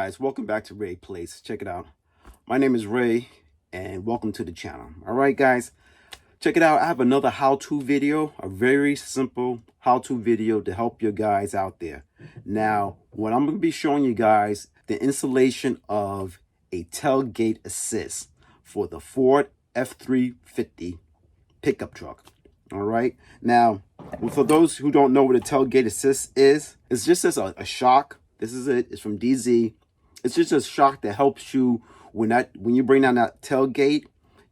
guys, welcome back to Ray Place. Check it out. My name is Ray and welcome to the channel. All right guys, check it out. I have another how-to video, a very simple how-to video to help you guys out there. Now, what I'm going to be showing you guys, the installation of a tailgate assist for the Ford F-350 pickup truck. All right. Now, for those who don't know what a tailgate assist is, it's just as a shock. This is it. It's from Dee Zee. It's just a shock that helps you when you bring down that tailgate,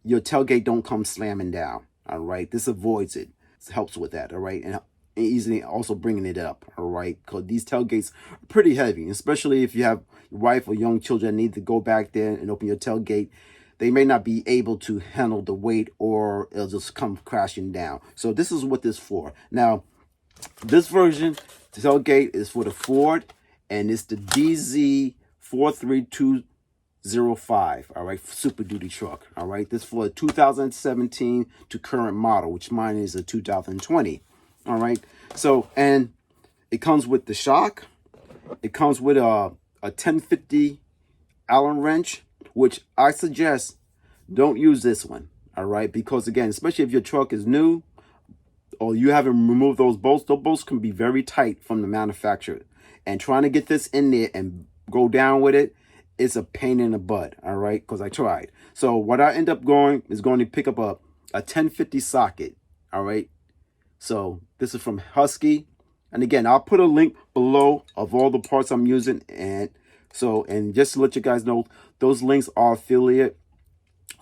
your tailgate don't come slamming down. All right. This avoids it. It helps with that. All right. And easily also bringing it up. All right. Because these tailgates are pretty heavy, especially if you have your wife or young children that need to go back there and open your tailgate. They may not be able to handle the weight or it'll just come crashing down. So this is what this is for. Now, this version, the tailgate is for the Ford, and it's the DZ43205, all right, Super Duty truck, all right. This is for a 2017 to current model, which mine is a 2020, all right. So, and it comes with the shock. It comes with a 1050 Allen wrench, which I suggest don't use this one, all right, because again, especially if your truck is new or you haven't removed those bolts can be very tight from the manufacturer, and trying to get this in there and go down with it is a pain in the butt, all right, because I tried. So what I end up going to pick up a 1050 socket, all right. So this is from Husky, and again, I'll put a link below of all the parts I'm using, and just to let you guys know, those links are affiliate.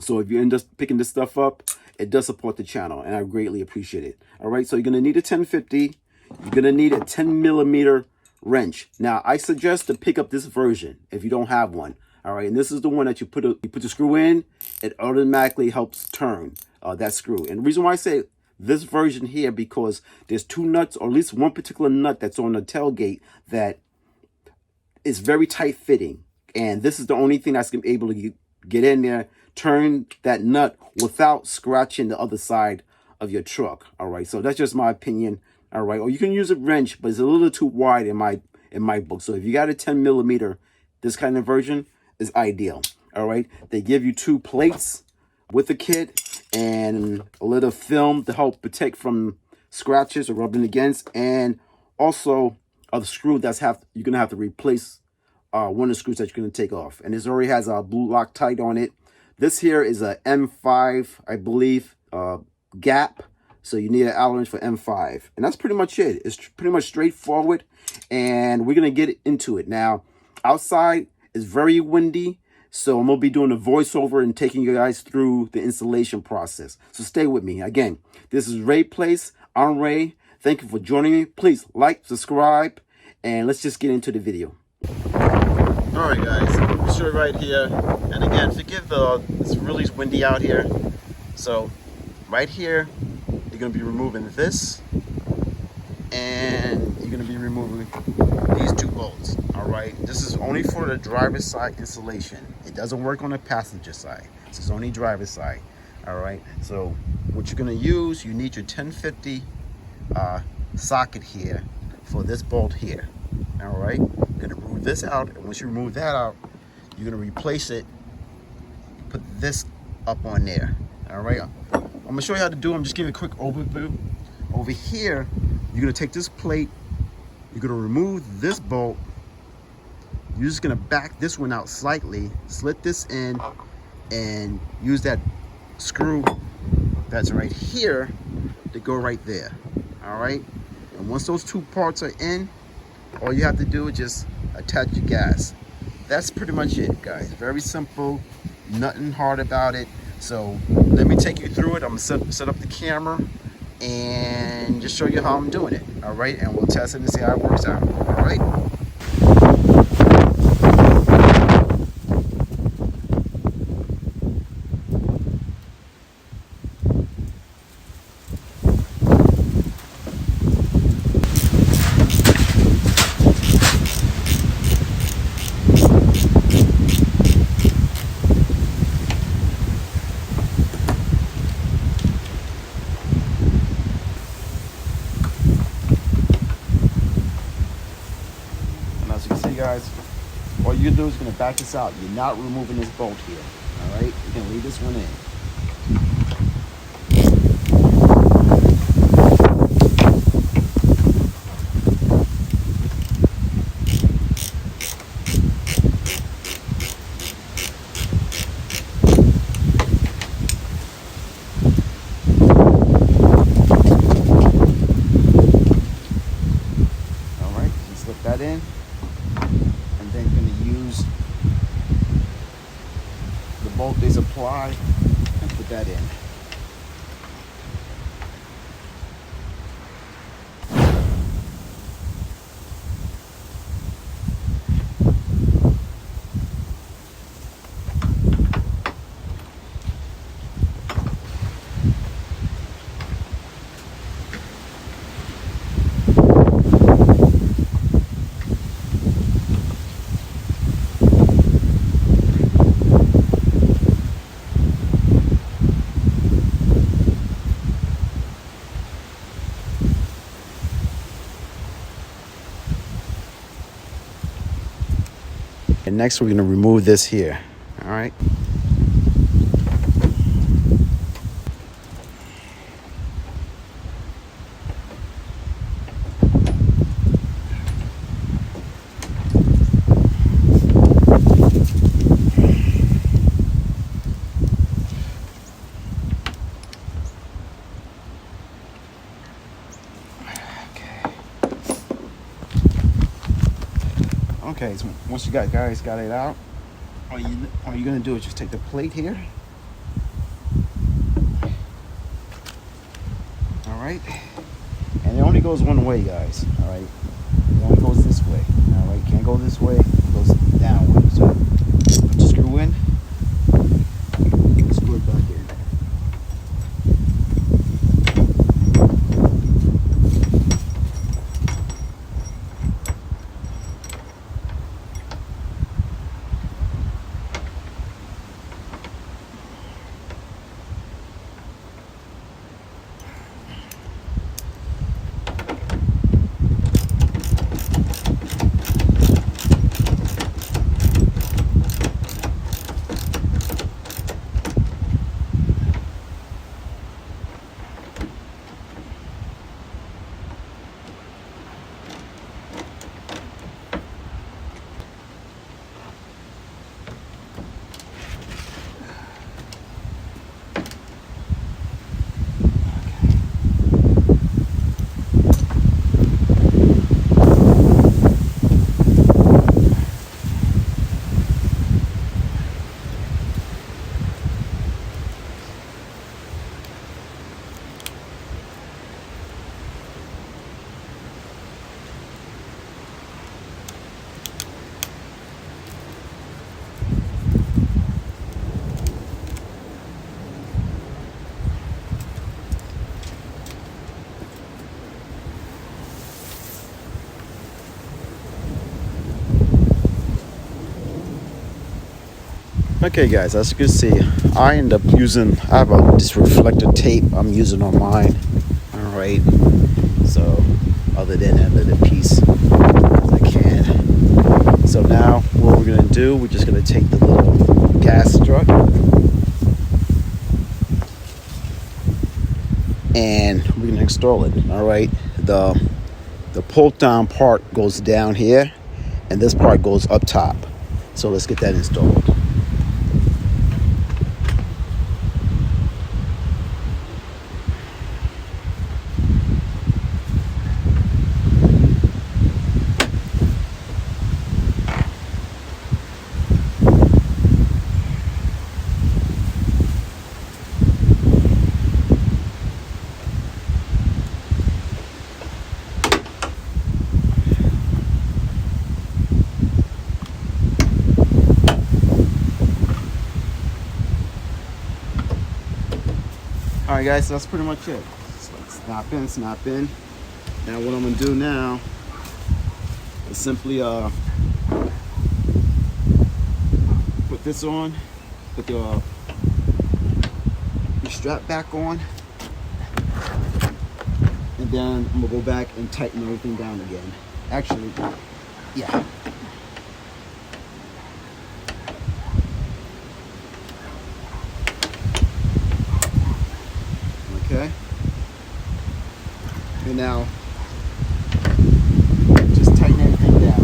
So if you end up picking this stuff up, it does support the channel, and I greatly appreciate it. All right, so you're going to need a 1050. You're going to need a 10 millimeter wrench. Now, I suggest to pick up this version if you don't have one. All right, and this is the one that you put the screw in, it automatically helps turn that screw. And the reason why I say this version here, because there's two nuts, or at least one particular nut that's on the tailgate that is very tight fitting, and this is the only thing that's able to get in there, turn that nut without scratching the other side of your truck. All right, so that's just my opinion. All right, or you can use a wrench, but it's a little too wide in my book. So if you got a 10 millimeter, this kind of version is ideal. All right, they give you two plates with the kit and a little film to help protect from scratches or rubbing against, and also a screw you're gonna have to replace one of the screws that you're gonna take off. And this already has a blue Loctite on it. This here is a M5, I believe, gap. So you need an Allen wrench for M5. And that's pretty much it. It's pretty much straightforward. And we're going to get into it. Now, outside is very windy. So I'm going to be doing a voiceover and taking you guys through the installation process. So stay with me. Again, this is Ray Place. I'm Ray. Thank you for joining me. Please like, subscribe, and let's just get into the video. All right, guys. I'm sure right here. And again, forgive it's really windy out here. So right here, you're going to be removing this, and you're going to be removing these two bolts. All right, this is only for the driver's side installation. It doesn't work on the passenger side. This is only driver's side. All right, so what you're going to use, you need your 1050 socket here for this bolt here. All right, you're going to remove this out, and once you remove that out, you're going to replace it, put this up on there. All right, I'm gonna show you how to do it. I'm just giving a quick overview. Over here, you're gonna take this plate, you're gonna remove this bolt, you're just gonna back this one out slightly, slit this in, and use that screw that's right here to go right there. All right, and once those two parts are in, all you have to do is just attach your gas. That's pretty much it, guys. Very simple, nothing hard about it. So let me take you through it. I'm gonna set up the camera and just show you how I'm doing it. All right, and we'll test it and see how it works out. All right. do is you're gonna back this out. You're not removing this bolt here. All right, you're gonna leave this one in. That in, and then going to use the bolt they supply and put that in. And next we're going to remove this here. All right. Okay, so once you guys got it out, all you're gonna do is just take the plate here. All right, and it only goes one way, guys. All right, it only goes this way. All right, can't go this way. It goes downward. So put the screw in, screw it back in. Okay guys, as you can see, I end up using, I have this reflector tape I'm using on mine. Alright, so other than that little piece as I can. So now what we're going to do, we're just going to take the little gas strut and we're going to install it. Alright, the pull down part goes down here and this part goes up top. So let's get that installed. Alright guys, so that's pretty much it. So snap in. Now what I'm going to do now is simply put this on, put the strap back on, and then I'm going to go back and tighten everything down again. Actually, yeah. Okay. And now, just tighten everything down.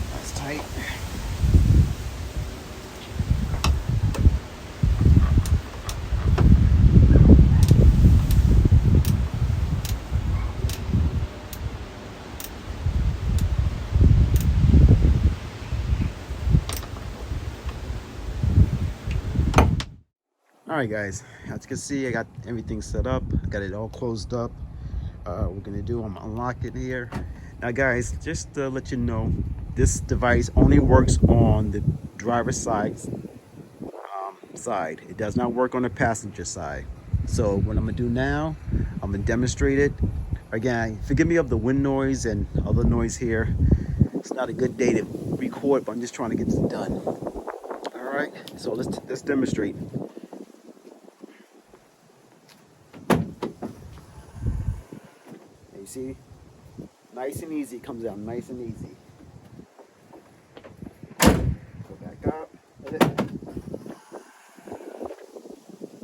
That's tight. All right, guys, as you can see, I got everything set up. I got it all closed up. We're gonna do, I'm unlock it here. Now, guys, just to let you know, this device only works on the driver's side. It does not work on the passenger side. So what I'm gonna do now, I'm gonna demonstrate it. Again, forgive me of the wind noise and other noise here. It's not a good day to record, but I'm just trying to get this done. All right, so let's demonstrate. You see, nice and easy, it comes out nice and easy. Go back up with it.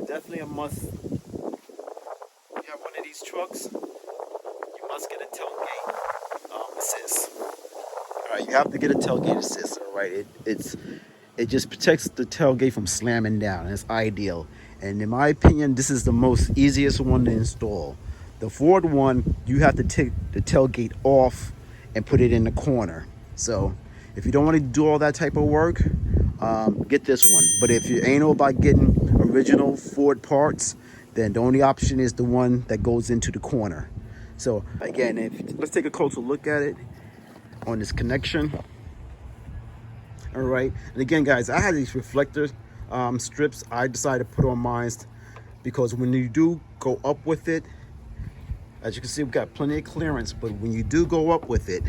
Definitely a must. If you have one of these trucks, you must get a tailgate assist. All right, you have to get a tailgate assist. All right, it just protects the tailgate from slamming down, and it's ideal. And in my opinion, this is the most easiest one to install. The Ford one, you have to take the tailgate off and put it in the corner. So if you don't want to do all that type of work, get this one. But if you ain't all about getting original Ford parts, then the only option is the one that goes into the corner. So again, let's take a closer look at it on this connection. All right, and again, guys, I had these reflector strips I decided to put on mine because when you do go up with it, as you can see, we've got plenty of clearance, but when you do go up with it,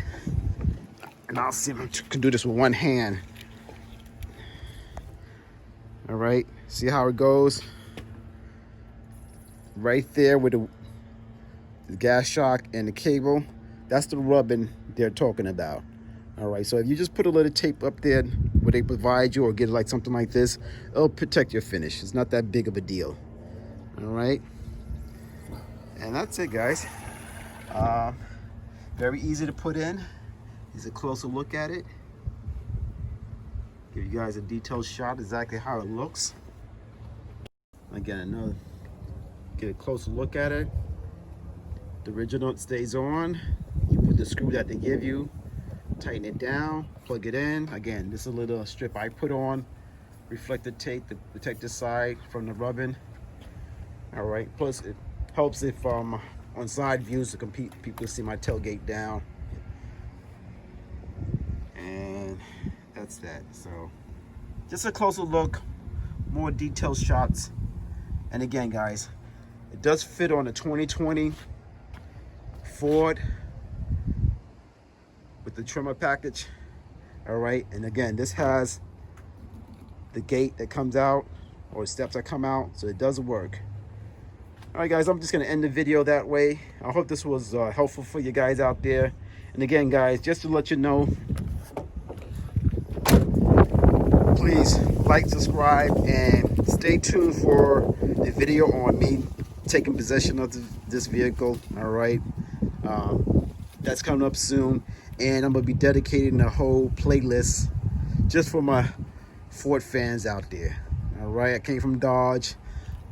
and I'll see if I can do this with one hand. All right, see how it goes? Right there with the gas shock and the cable, that's the rubbing they're talking about. All right, so if you just put a little tape up there where they provide you, or get like something like this, it'll protect your finish. It's not that big of a deal. All right, and that's it, guys. Very easy to put in. Here's a closer look at it. Give you guys a detailed shot exactly how it looks. Again, get a closer look at it. The original stays on. You put the screw that they give you, tighten it down, plug it in. Again, this is a little strip I put on, reflective tape to protect the side from the rubbing. All right, plus it helps if on side views, so people see my tailgate down. And that's that. So just a closer look, more detailed shots. And again, guys, it does fit on a 2020 Ford with the Tremor package. All right, and again, this has the gate that comes out, or steps that come out, so it does work. All right, guys, I'm just gonna end the video that way. I hope this was helpful for you guys out there. And again, guys, just to let you know, please like, subscribe, and stay tuned for the video on me taking possession of this vehicle. All right, that's coming up soon, and I'm gonna be dedicating a whole playlist just for my Ford fans out there. All right, I came from Dodge.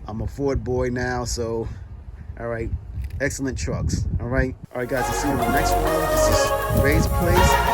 I'm a Ford boy now, so all right, excellent trucks. All right, guys, I'll see you in the next one. This is Ray's Place.